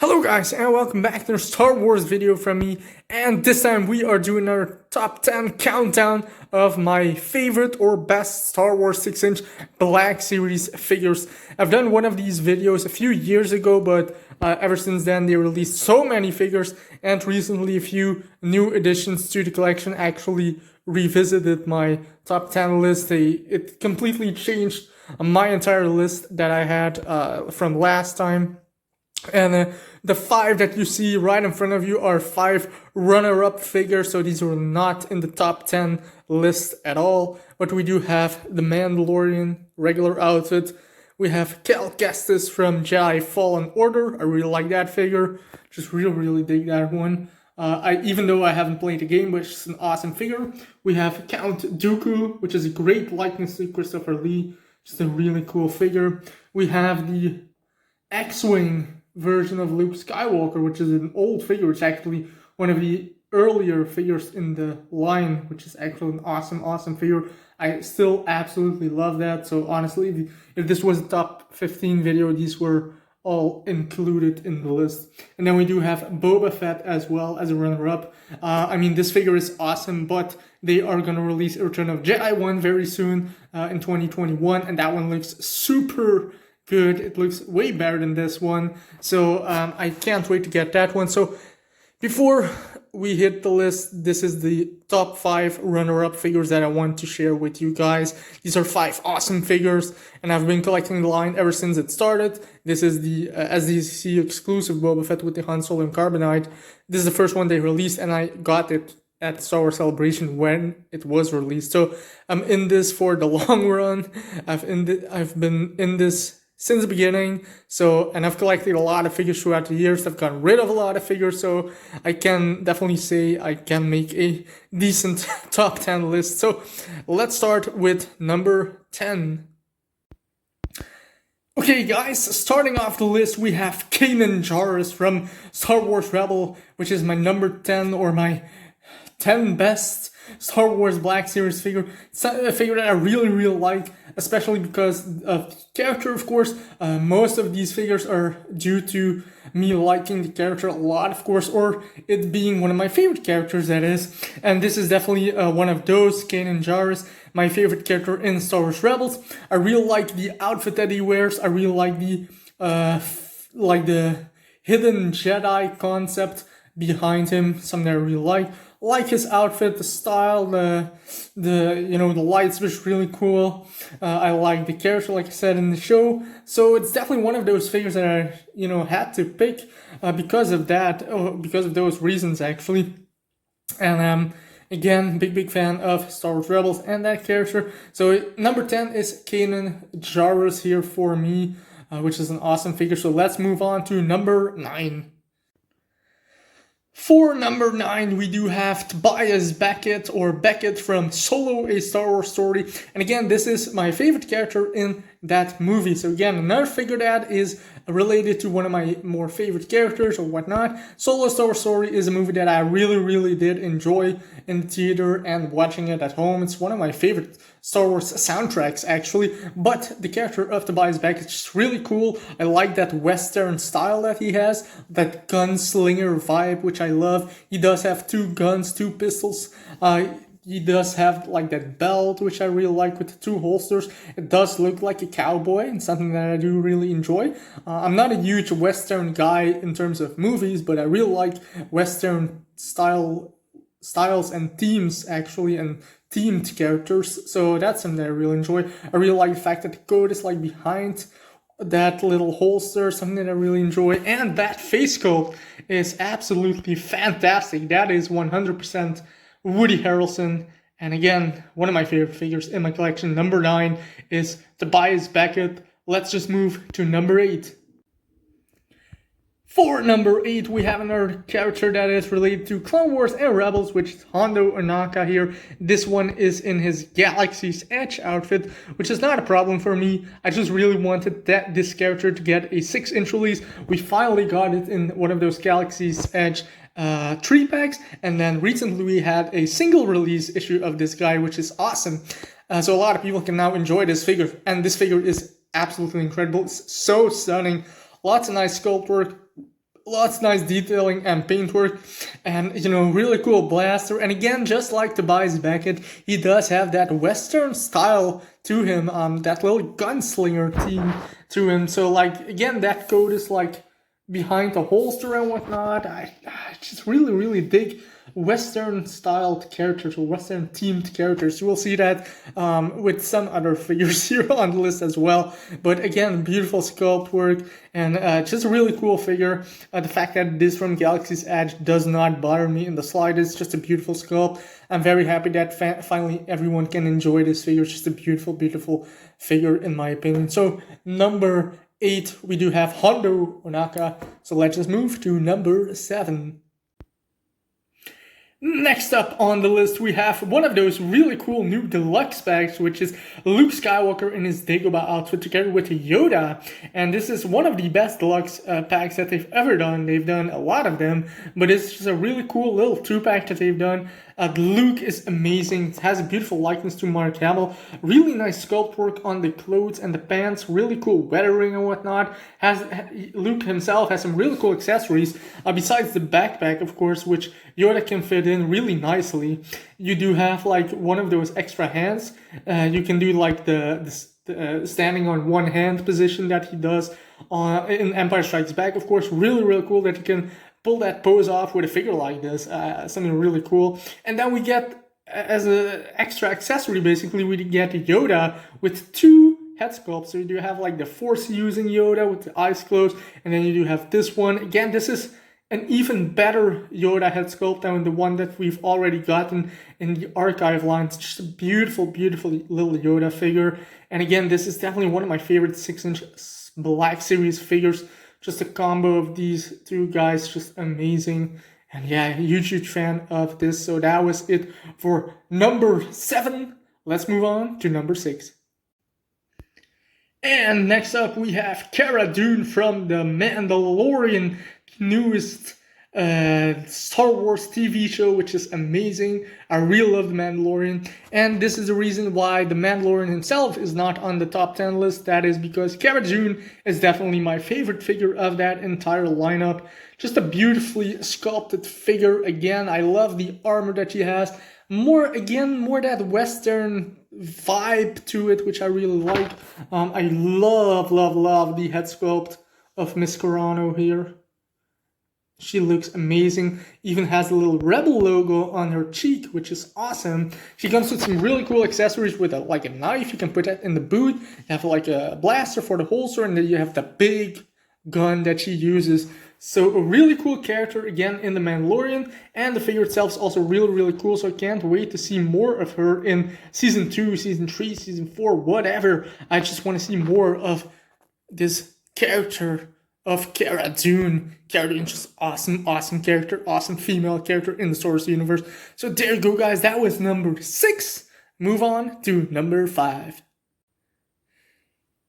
Hello guys and welcome back to a Star Wars video from me, and this time we are doing our top 10 countdown of my favorite or best Star Wars 6-inch Black Series figures. I've done one of these videos a few years ago, but ever since then they released so many figures, and recently a few new additions to the collection actually revisited my top 10 list. It completely changed my entire list that I had from last time. And the 5 that you see right in front of you are 5 runner-up figures, so these were not in the top 10 list at all. But we do have the Mandalorian regular outfit. We have Cal Kestis from Jedi Fallen Order. I really like that figure. Just really dig that one. Even though I haven't played the game, which is an awesome figure. We have Count Dooku, which is a great likeness to Christopher Lee. Just a really cool figure. We have the X-Wing version of Luke Skywalker, which is an old figure. It's actually one of the earlier figures in the line, which is actually an awesome figure. I still absolutely love that. So honestly, if this was a top 15 video, these were all included in the list. And then we do have Boba Fett as well as a runner-up. I mean, this figure is awesome, but they are going to release a Return of Jedi one very soon in 2021, and that one looks super good. It looks way better than this one, so I can't wait to get that one. So before we hit the list, this is the top 5 runner-up figures that I want to share with you guys. These are 5 awesome figures, and I've been collecting the line ever since it started. This is the SDC exclusive Boba Fett with the Han Solo and Carbonite. This is the first one they released, and I got it at Star Wars Celebration when it was released. So I'm in this for the long run. I've been in this since the beginning, and I've collected a lot of figures throughout the years. I've gotten rid of a lot of figures, so I can definitely say I can make a decent top 10 list. So let's start with number 10. Okay guys, starting off the list, we have Kanan Jarrus from Star Wars Rebel, which is my number 10 or my 10 best Star Wars Black Series figure. It's a figure that I really like, especially because of the character, of course. Most of these figures are due to me liking the character a lot, of course, or it being one of my favorite characters, that is. And this is definitely one of those, Kanan Jarrus, my favorite character in Star Wars Rebels. I really like the outfit that he wears. I really like the hidden Jedi concept behind him, something that I really like his outfit, the style, the lights was really cool. I like the character, like I said in the show. So it's definitely one of those figures that I had to pick because of that, because of those reasons actually. And again, big fan of Star Wars Rebels and that character. So number 10 is Kanan Jarrus here for me, which is an awesome figure. So let's move on to number 9. For number 9, we do have Tobias Beckett, or Beckett from Solo, A Star Wars Story. And again, this is my favorite character in that movie. So again, another figure that is related to one of my more favorite characters or whatnot. Solo, A Star Wars Story is a movie that I really did enjoy in the theater and watching it at home. It's one of my favorite Star Wars soundtracks actually, but the character of Tobias Beckett is really cool. I like that Western style that he has, that gunslinger vibe, which I love. He does have 2 guns, 2 pistols. He does have like that belt, which I really like, with the 2 holsters. It does look like a cowboy, and something that I do really enjoy. I'm not a huge Western guy in terms of movies, but I really like Western styles and themes actually, and themed characters. So that's something that I really enjoy. I really like the fact that the coat is like behind that little holster, something that I really enjoy. And that face sculpt is absolutely fantastic. That is 100% Woody Harrelson. And again, one of my favorite figures in my collection, number 9, is Tobias Beckett. Let's just move to number 8. For number 8, we have another character that is related to Clone Wars and Rebels, which is Hondo Ohnaka here. This one is in his Galaxy's Edge outfit, which is not a problem for me. I just really wanted this character to get a 6-inch release. We finally got it in one of those Galaxy's Edge 3 packs, and then recently we had a single release issue of this guy, which is awesome. So a lot of people can now enjoy this figure, and this figure is absolutely incredible. It's so stunning. Lots of nice sculpt work. lots of nice detailing and paintwork, and you know, really cool blaster. And again, just like Tobias Beckett, he does have that Western style to him, that little gunslinger theme to him. So like again, that coat is like behind the holster and whatnot. I just really dig Western styled characters or Western themed characters. You will see that with some other figures here on the list as well. But again, beautiful sculpt work and just a really cool figure. The fact that it is from Galaxy's Edge does not bother me in the slightest. Just a beautiful sculpt. I'm very happy that finally everyone can enjoy this figure. It's just a beautiful figure in my opinion. So number 8, we do have Hondo Onaka. So let's just move to number 7. Next up on the list, we have one of those really cool new deluxe packs, which is Luke Skywalker in his Dagobah outfit together with Yoda. And this is one of the best deluxe packs that they've ever done. They've done a lot of them, but it's just a really cool little 2-pack that they've done. Luke is amazing. It has a beautiful likeness to Mark Hamill. Really nice sculpt work on the clothes and the pants. Really cool weathering and whatnot. Luke himself has some really cool accessories. Besides the backpack, of course, which Yoda can fit in really nicely. You do have like one of those extra hands. You can do like the standing on one hand position that he does in Empire Strikes Back. Of course, really cool that you can pull that pose off with a figure like this. Something really cool. And then we get, as an extra accessory, basically, we get Yoda with 2 head sculpts. So you do have like the Force using Yoda with the eyes closed, and then you do have this one. Again, this is an even better Yoda head sculpt than the one that we've already gotten in the archive line. It's just a beautiful little Yoda figure. And again, this is definitely one of my favorite 6-inch Black Series figures. Just a combo of these 2 guys, just amazing. And yeah, huge fan of this. So that was it for number 7. Let's move on to number 6. And next up we have Cara Dune from The Mandalorian, newest Star Wars TV show, which is amazing. I really love The Mandalorian, and this is the reason why The Mandalorian himself is not on the top 10 list. That is because Cara Dune is definitely my favorite figure of that entire lineup. Just a beautifully sculpted figure. Again, I love the armor that she has. More that Western vibe to it, which I really like. I love the head sculpt of Miss Carano here. She looks amazing, even has a little Rebel logo on her cheek, which is awesome. She comes with some really cool accessories with like a knife. You can put that in the boot. You have like a blaster for the holster, and then you have the big gun that she uses. So a really cool character again in The Mandalorian, and the figure itself is also really cool. So I can't wait to see more of her in Season 2, Season 3, Season 4, whatever. I just want to see more of this character of Cara Dune. Cara Dune, just awesome character, awesome female character in the Star Wars universe. So there you go, guys. That was number 6. Move on to number 5.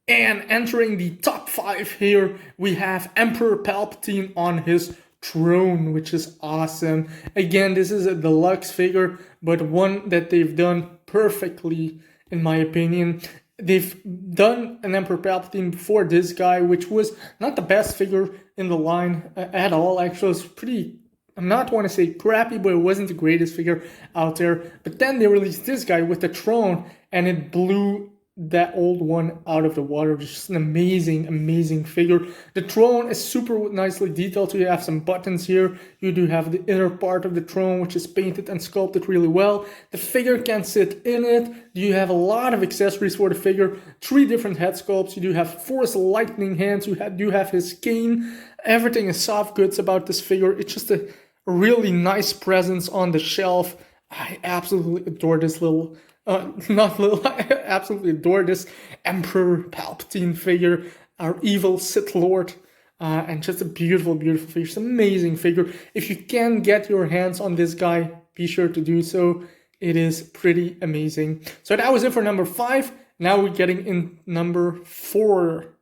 And entering the top 5 here, we have Emperor Palpatine on his throne, which is awesome. Again, this is a deluxe figure, but one that they've done perfectly, in my opinion. They've done an Emperor Palpatine before this guy, which was not the best figure in the line at all. Actually, it was pretty, I'm not want to say crappy, but it wasn't the greatest figure out there. But then they released this guy with the throne, and it blew that old one out of the water. It's just an amazing figure. The throne is super nicely detailed. So you have some buttons here. You do have the inner part of the throne, which is painted and sculpted really well. The figure can sit in it. You have a lot of accessories for the figure. 3 different head sculpts. You do have Force lightning hands. You do have his cane. Everything is soft goods about this figure. It's just a really nice presence on the shelf. I absolutely adore this little I absolutely adore this Emperor Palpatine figure, our evil Sith Lord, and just a beautiful figure, just amazing figure. If you can get your hands on this guy, be sure to do so. It is pretty amazing. So that was it for number 5. Now we're getting in number 4.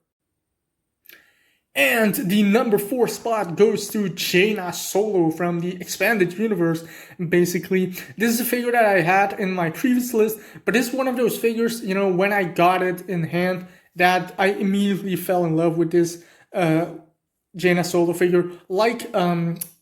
And the number 4 spot goes to Jaina Solo from the Expanded Universe. Basically, this is a figure that I had in my previous list, but it's one of those figures, you know, when I got it in hand, that I immediately fell in love with this Jaina Solo figure, like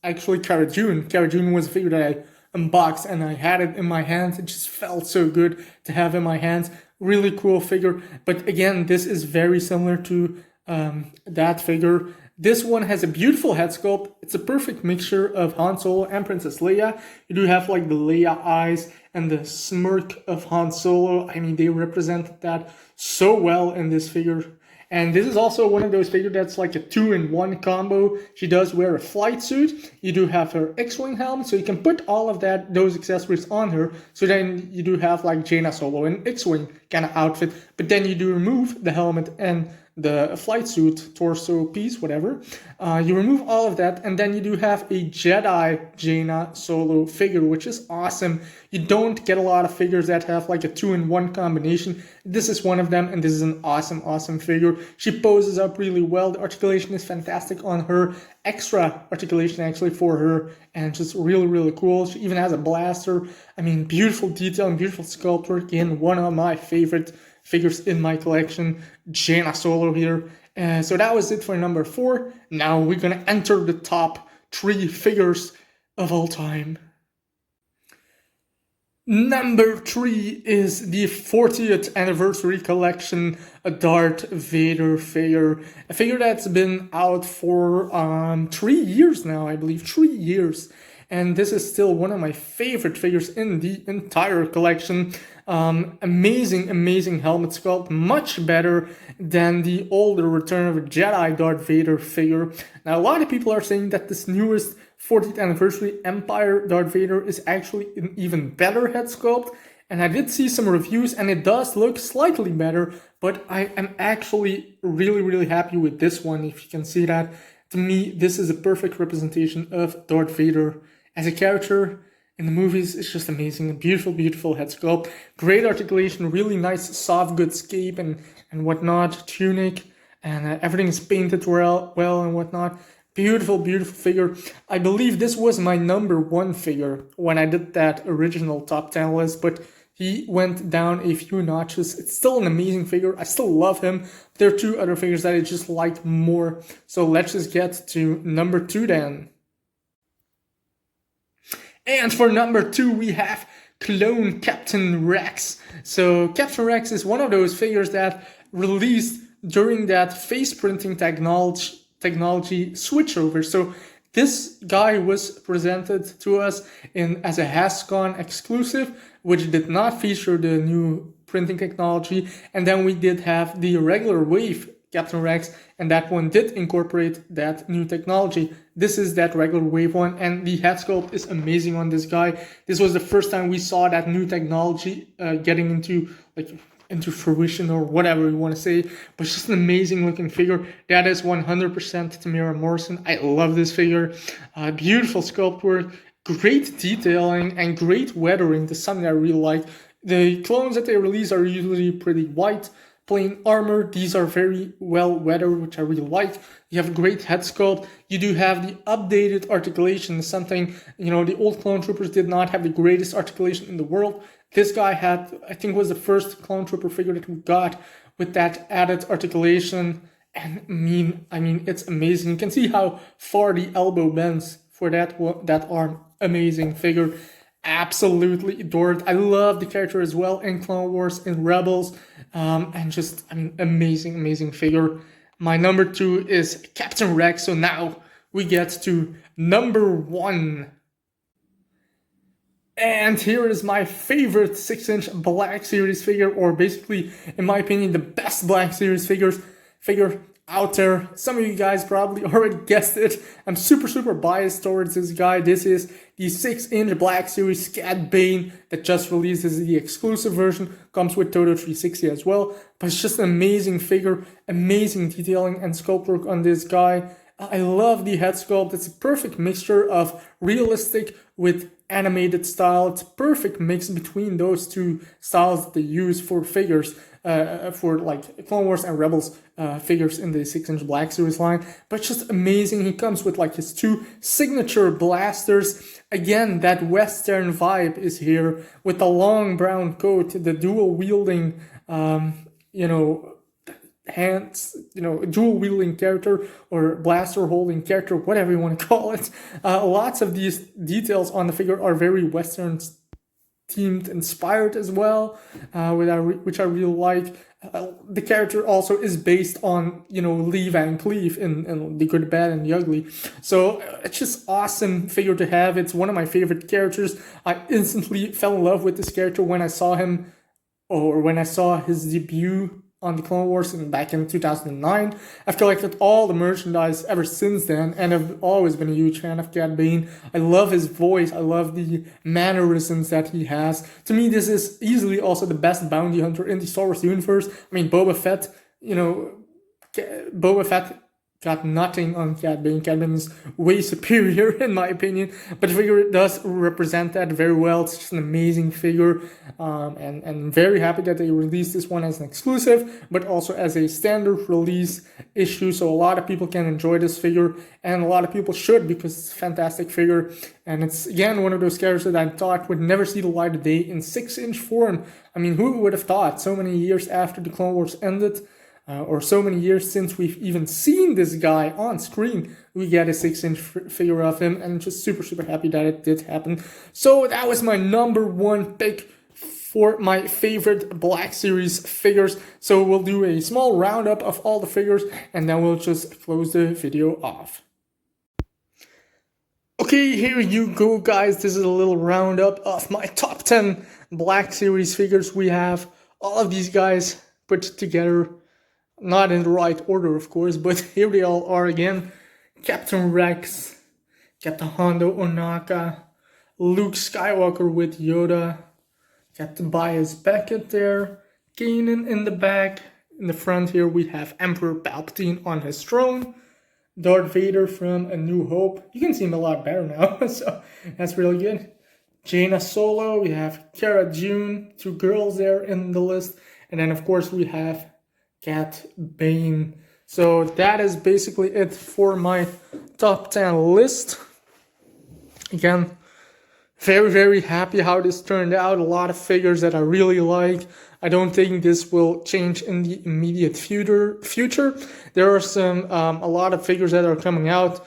actually Cara Dune. Cara Dune was a figure that I unboxed and I had it in my hands. It just felt so good to have in my hands. Really cool figure. But again, this is very similar to that figure. This one has a beautiful head sculpt. It's a perfect mixture of Han Solo and Princess Leia. You do have like the Leia eyes and the smirk of Han Solo. I mean, they represented that so well in this figure. And this is also one of those figures that's like a 2-in-1 combo. She does wear a flight suit. You do have her X-Wing helmet, so you can put all of those accessories on her. So then you do have like Jaina Solo in X-Wing kind of outfit. But then you do remove the helmet and the flight suit, torso piece, whatever. You remove all of that, and then you do have a Jedi Jaina Solo figure, which is awesome. You don't get a lot of figures that have like a 2-in-1 combination. This is one of them, and this is an awesome figure. She poses up really well. The articulation is fantastic on her. Extra articulation actually for her, and just really cool. She even has a blaster. I mean, beautiful detail and beautiful sculpture. Again, one of my favorite figures in my collection, Jaina Solo here. So that was it for number 4. Now we're gonna enter the top 3 figures of all time. Number 3 is the 40th anniversary collection, a Darth Vader figure. A figure that's been out for 3 years now, I believe, 3 years. And this is still one of my favorite figures in the entire collection. Amazing helmet sculpt, much better than the older Return of the Jedi Darth Vader figure. Now, a lot of people are saying that this newest 40th anniversary Empire Darth Vader is actually an even better head sculpt. And I did see some reviews, and it does look slightly better, but I am actually really happy with this one, if you can see that. To me, this is a perfect representation of Darth Vader as a character. In the movies, it's just amazing. A beautiful head sculpt. Great articulation, really nice soft goods cape and whatnot, tunic, and everything is painted well and whatnot. Beautiful figure. I believe this was my number 1 figure when I did that original top 10 list, but he went down a few notches. It's still an amazing figure. I still love him. There are 2 other figures that I just like more. So let's just get to number 2 then. And for number 2, we have Clone Captain Rex. So Captain Rex is one of those figures that released during that face printing technology switchover. So this guy was presented to us as a HasCon exclusive, which did not feature the new printing technology. And then we did have the regular wave Captain Rex, and that one did incorporate that new technology. This is that regular wave one, and the head sculpt is amazing on this guy. This was the first time we saw that new technology getting into fruition, or whatever you want to say, but it's just an amazing looking figure. That is 100% Tamara Morrison. I love this figure. Beautiful sculpt work, great detailing, and great weathering. That's something I really like. The clones that they release are usually pretty white, plain armor. These are very well weathered, which I really like. You have a great head sculpt. You do have the updated articulation, something, the old clone troopers did not have the greatest articulation in the world. This guy had, I think, was the first clone trooper figure that we got with that added articulation. And I mean, it's amazing. You can see how far the elbow bends for that arm. Amazing figure. Absolutely adored. I love the character as well in Clone Wars, in Rebels, and just, amazing figure. My number 2 is Captain Rex. So now we get to number 1. And here is my favorite 6-inch Black Series figure, or basically, in my opinion, the best Black Series figure out there. Some of you guys probably already guessed it. I'm super biased towards this guy. This is the 6-inch Black Series Cad Bane that just released. This is the exclusive version. Comes with Toto 360 as well. But it's just an amazing figure. Amazing detailing and sculpt work on this guy. I love the head sculpt. It's a perfect mixture of realistic with animated style. It's a perfect mix between those two styles that they use for figures, for like Clone Wars and Rebels figures in the 6-inch Black Series line. But it's just amazing. He comes with like his 2 signature blasters. Again, that Western vibe is here with the long brown coat, the dual wielding, hands, dual wielding character or blaster holding character, whatever you want to call it. Lots of these details on the figure are very Western themed inspired as well, which I really like. The character also is based on, Lee Van Cleef in The Good, Bad, and the Ugly. So it's just awesome figure to have. It's one of my favorite characters. I instantly fell in love with this character when I saw him, or when I saw his debut on the Clone Wars back in 2009. I've collected all the merchandise ever since then, and I've always been a huge fan of Cad Bane. I love his voice. I love the mannerisms that he has. To me, this is easily also the best bounty hunter in the Star Wars universe. I mean, Boba Fett, Boba Fett got nothing on Cad Bane. Cad Bane is way superior in my opinion, but the figure does represent that very well. It's just an amazing figure, and I'm very happy that they released this one as an exclusive, but also as a standard release issue, so a lot of people can enjoy this figure, and a lot of people should, because it's a fantastic figure, and it's again one of those characters that I thought would never see the light of day in 6-inch form. I mean, who would have thought so many years after the Clone Wars ended, or so many years since we've even seen this guy on screen, we get a 6-inch figure of him, and just super happy that it did happen. So that was my number one pick for my favorite Black Series figures. So we'll do a small roundup of all the figures, and then we'll just close the video off. Okay, here you go, guys. This is a little roundup of my top 10 Black Series figures. We have all of these guys put together, not in the right order, of course, but here they all are again. Captain Rex, Captain Hondo Ohnaka, Luke Skywalker with Yoda, Captain Bias Beckett there, Kanan in the back. In the front here we have Emperor Palpatine on his throne, Darth Vader from A New Hope. You can see him a lot better now, so that's really good. Jaina Solo, we have Cara Dune, 2 girls there in the list, and then of course we have Cad Bane. So that is basically it for my top 10 list. Again, very happy how this turned out. A lot of figures that I really like. I don't think this will change in the immediate future. There are a lot of figures that are coming out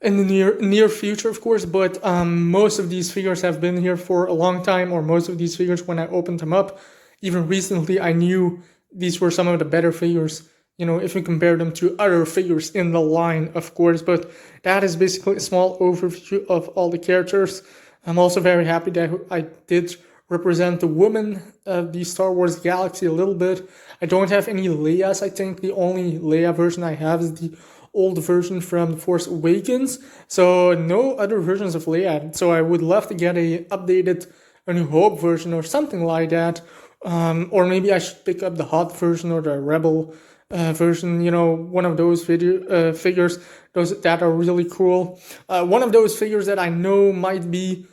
in the near future, of course, but most of these figures have been here for a long time, or most of these figures, when I opened them up, even recently, I knew these were some of the better figures, if you compare them to other figures in the line, of course. But that is basically a small overview of all the characters. I'm also very happy that I did represent the woman of the Star Wars galaxy a little bit. I don't have any Leias. I think the only Leia version I have is the old version from The Force Awakens. So no other versions of Leia. So I would love to get a updated A New Hope version or something like that. Or maybe I should pick up the Hot version or the Rebel version, one of those figures, those that are really cool. One of those figures that I know might be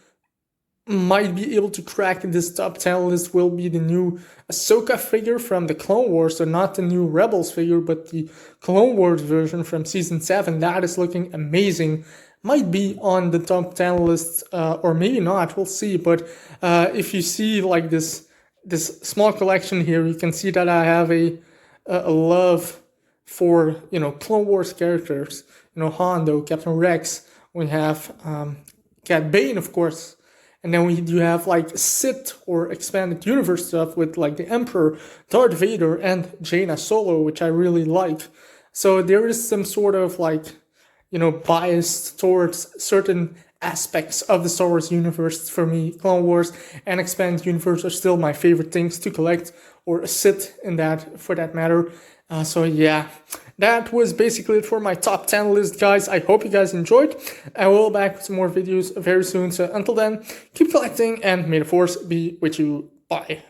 able to crack this top 10 list will be the new Ahsoka figure from the Clone Wars. So not the new Rebels figure, but the Clone Wars version from Season 7. That is looking amazing. Might be on the top 10 list, or maybe not, we'll see. But if you see like this small collection here, you can see that I have a love for, Clone Wars characters. Hondo, Captain Rex, we have Cad Bane, of course, and then we do have like Sith or expanded universe stuff with like the Emperor, Darth Vader, and Jaina Solo, which I really like. So there is some sort of like, bias towards certain aspects of the Star Wars universe. For me, Clone Wars and expanded universe are still my favorite things to collect or sit in that, for that matter. So yeah, that was basically it for my top 10 list, guys. I hope you guys enjoyed. I will be back with some more videos very soon. So until then, keep collecting and may the Force be with you. Bye.